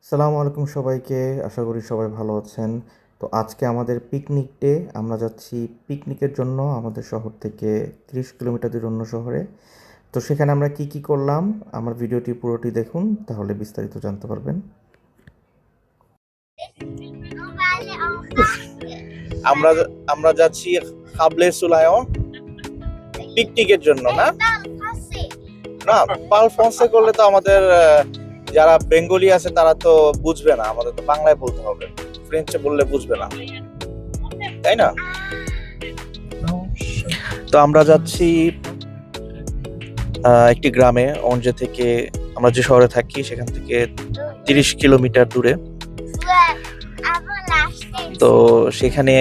সালামু আলাইকুম সবাইকে। আশা করি সবাই ভালো আছেন। তো আজকে আমাদের পিকনিক ডে। আমরা যাচ্ছি পিকনিকের জন্য আমাদের শহর থেকে 30 কিলোমিটার দূর অন্য শহরে। তো সেখানে আমরা কি কি করলাম, আমার ভিডিওটি পুরোটি দেখুন, তাহলে বিস্তারিত জানতে পারবেন। আমরা আমরা যাচ্ছি হাবলে সুলায়ও পিকনিকের জন্য না না পাল ফন্সে করলে তো আমাদের যারা বেঙ্গলি আছে তারা তো বুঝবে না, আমাদের তো বাংলায় বলতে হবে, ফ্রেঞ্চে বললে বুঝবে না, তাই না? তো আমরা যাচ্ছি একটি গ্রামে, অঞ্জে থেকে, আমরা যে শহরে থাকি সেখান থেকে 30 কিলোমিটার দূরে। তো সেখানে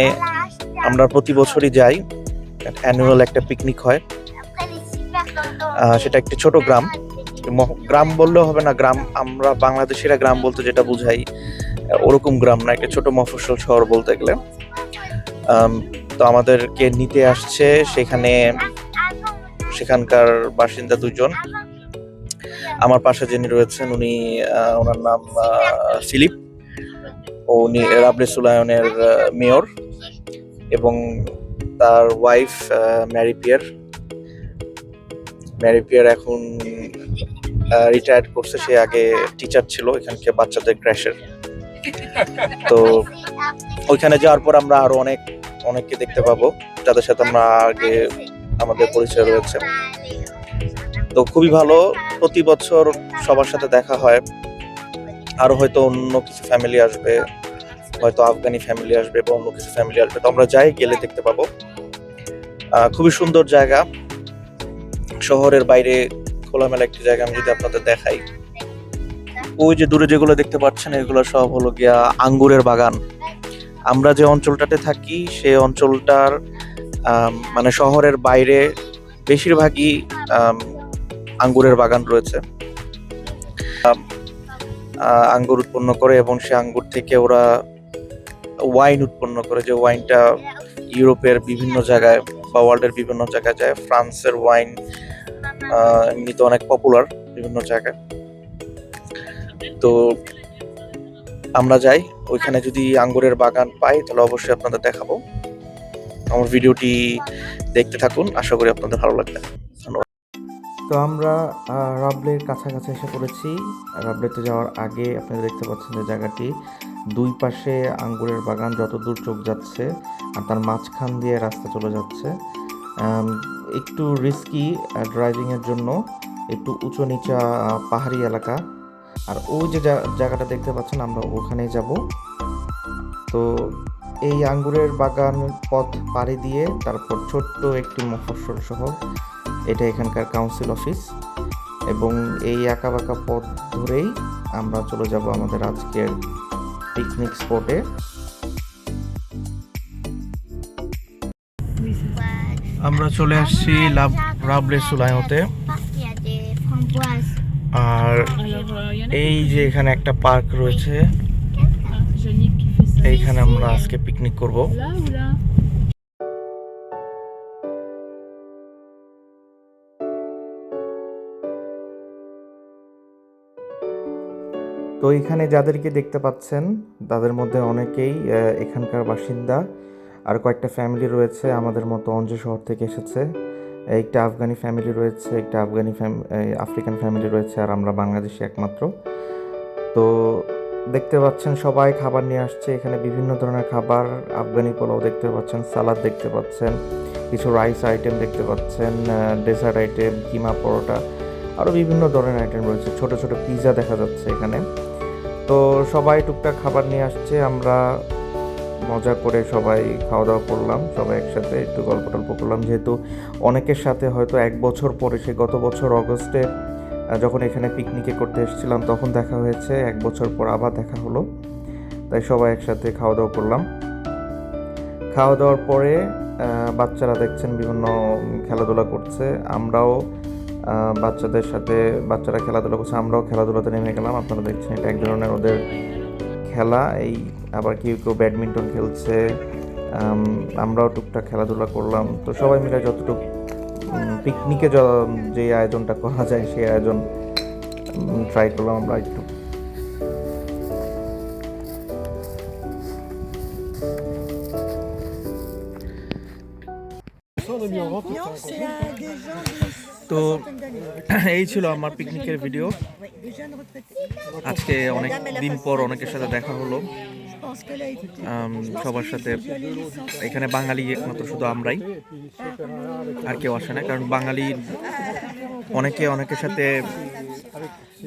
আমরা প্রতি বছরই যাই, অ্যানুয়াল একটা পিকনিক হয়। সেটা একটি ছোট গ্রাম, গ্রাম বললেও হবে না, গ্রাম আমরা বাংলাদেশিরা গ্রাম বলতে যেটা বুঝাই ওরকম গ্রাম না, একটা ছোট মফস্বল শহর বলতে গেলে। তো আমাদেরকে নিতে আসছে সেখানকার বাসিন্দা দুজন। আমার পাশে যিনি রয়েছেন উনি ওনার নাম ফিলিপ, উনি রাবলে সুলায়নের মেয়র, এবং তার ওয়াইফ ম্যারি পিয়ার এখন রিটায়ার্ড করছে। সে আগে টিচার ছিল এখানকার বাচ্চাদের ক্র্যাশের। তো ওইখানে যাওয়ার পর আমরা আরো অনেককে দেখতে পাবো যাদের সাথে আমরা আগে আমাদের পরিচয় রয়েছে। তো খুবই ভালো, প্রতি বছর সবার সাথে দেখা হয়। আরো হয়তো অন্য কিছু ফ্যামিলি আসবে, হয়তো আফগানি ফ্যামিলি আসবে বা অন্য কিছু ফ্যামিলি আসবে। তো আমরা যাই, গেলে দেখতে পাবো। খুবই সুন্দর জায়গা, শহরের বাইরে খোলামেলা একটি জায়গা। আমি যদি আপনাদের দেখাই, ওই যে দূরে যেগুলো দেখতে পাচ্ছেন এগুলো সব হলো গিয়া আঙ্গুরের বাগান। আমরা যে অঞ্চলটাতে থাকি সেই অঞ্চলটার মানে শহরের বাইরে বেশিরভাগই আঙ্গুরের বাগান রয়েছে। আঙ্গুর উৎপন্ন করে এবং সে আঙ্গুর থেকে ওরা ওয়াইন উৎপন্ন করে, যে ওয়াইনটা ইউরোপের বিভিন্ন জায়গায় বা ওয়ার্ল্ডের বিভিন্ন জায়গায় যায়। ফ্রান্সের ওয়াইন এমনিতে অনেক পপুলার বিভিন্ন জায়গায়। তো আমরা যাই ওইখানে, যদি আঙ্গুরের বাগান পাই তাহলে অবশ্যই আপনাদের দেখাবো। আমার ভিডিওটি দেখতে থাকুন, আশা করি আপনাদের ভালো লাগবে। ধন্যবাদ। তো আমরা রাবলের কাছাকাছি এসে পড়েছি। রাবলেতে যাওয়ার আগে আপনারা দেখতে পাচ্ছেন যে জায়গাটি দুই পাশে আঙ্গুরের বাগান, যত দূর চোখ যাচ্ছে, আর তার মাঝখান দিয়ে রাস্তা চলে যাচ্ছে। একটু রিস্কি ড্রাইভিংয়ের জন্য, একটু উঁচু নিচা পাহাড়ি এলাকা। আর ওই যে জায়গাটা দেখতে পাচ্ছেন আমরা ওখানেই যাব। তো এই আঙ্গুরের বাগান পথ পাড়ি দিয়ে তারপর ছোট্ট একটি মফস্বল শহর, এটা এখানকার কাউন্সিল অফিস, এবং এই আঁকাবাঁকা পথ ধরেই আমরা চলে যাব আমাদের আজকের পিকনিক স্পটে। আমরা চলে আসছি রাবলে সুলায়তে। আর এই যে এখানে একটা পার্ক রয়েছে, এইখানে আমরা আজকে পিকনিক করব। তো এখানে যাদেরকে দেখতে পাচ্ছেন তাদের মধ্যে অনেকেই এখানকার বাসিন্দা। আর কয়েকটা ফ্যামিলি রয়েছে আমাদের মতো অঞ্জে শহর থেকে এসেছে। একটা আফগানি ফ্যামিলি রয়েছে, একটা আফ্রিকান ফ্যামিলি রয়েছে, আর আমরা বাংলাদেশি একমাত্র। তো দেখতে পাচ্ছেন সবাই খাবার নিয়ে আসছে, এখানে বিভিন্ন ধরনের খাবার, আফগানি পোলাও দেখতে পাচ্ছেন, সালাদ দেখতে পাচ্ছেন, কিছু রাইস আইটেম দেখতে পাচ্ছেন, ডেজার্ট আইটেম, কিমা পরোটা, আরও বিভিন্ন ধরনের আইটেম রয়েছে, ছোট ছোট পিৎজা দেখা যাচ্ছে এখানে। তো সবাই টুকটাক খাবার নিয়ে আসছে, আমরা মজা করে সবাই খাওয়া দাওয়া করলাম, সবাই একসাথে একটু গল্প টল্প করলাম। যেহেতু অনেকের সাথে হয়তো 1 বছর পরে, সে গত বছর অগস্টে যখন এখানে পিকনিকে করতে এসেছিলাম তখন দেখা হয়েছে, 1 বছর পর আবার দেখা হলো। তাই সবাই একসাথে খাওয়া দাওয়া করলাম। খাওয়া দাওয়ার পরে বাচ্চারা দেখছেন বিভিন্ন খেলাধুলা করছে, আমরাও বাচ্চাদের সাথে, বাচ্চারা খেলাধুলা করছে, আমরাও খেলাধুলাতে নেমে গেলাম। আপনারা দেখছেন এটা এক ধরনের ওদের খেলা। এই আবার কেউ কেউ ব্যাডমিন্টন খেলছে, আমরাও টুকটাক খেলাধুলা করলাম। তো সবাই মিলে যতটুকু পিকনিকে যে আয়োজনটা করা যায় সেই আয়োজন ট্রাই করলাম আমরা একটু। তো এই ছিল আমার পিকনিকের ভিডিও। আজকে অনেক দিন পর অনেকের সাথে দেখা হলো, সবার সাথে। এখানে বাঙালি একমাত্র শুধু আমরাই, আর কেউ আসে না, কারণ বাঙালি অনেকের সাথে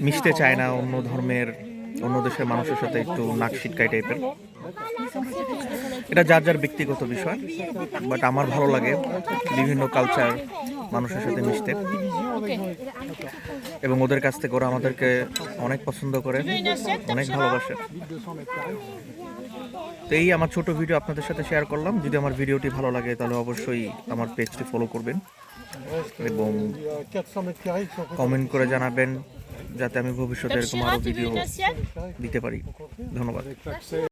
মিশতে চায় না, অন্য ধর্মের অন্য দেশের মানুষের সাথে একটু নাক সিটকাই টাইপের। এটা যার যার ব্যক্তিগত বিষয়, বাট আমার ভালো লাগে বিভিন্ন কালচার মানুষের সাথে মিশতে, এবং ওদের কাছ থেকে ওরা আমাদেরকে অনেক পছন্দ করে, অনেক ভালোবাসে। তো এই আমার ছোট ভিডিও আপনাদের সাথে শেয়ার করলাম। যদি আমার ভিডিওটি ভালো লাগে তাহলে অবশ্যই আমার পেজটি ফলো করবেন এবং কমেন্ট করে জানাবেন, যাতে আমি ভবিষ্যতে এরকম আরও ভিডিও দিতে পারি। ধন্যবাদ।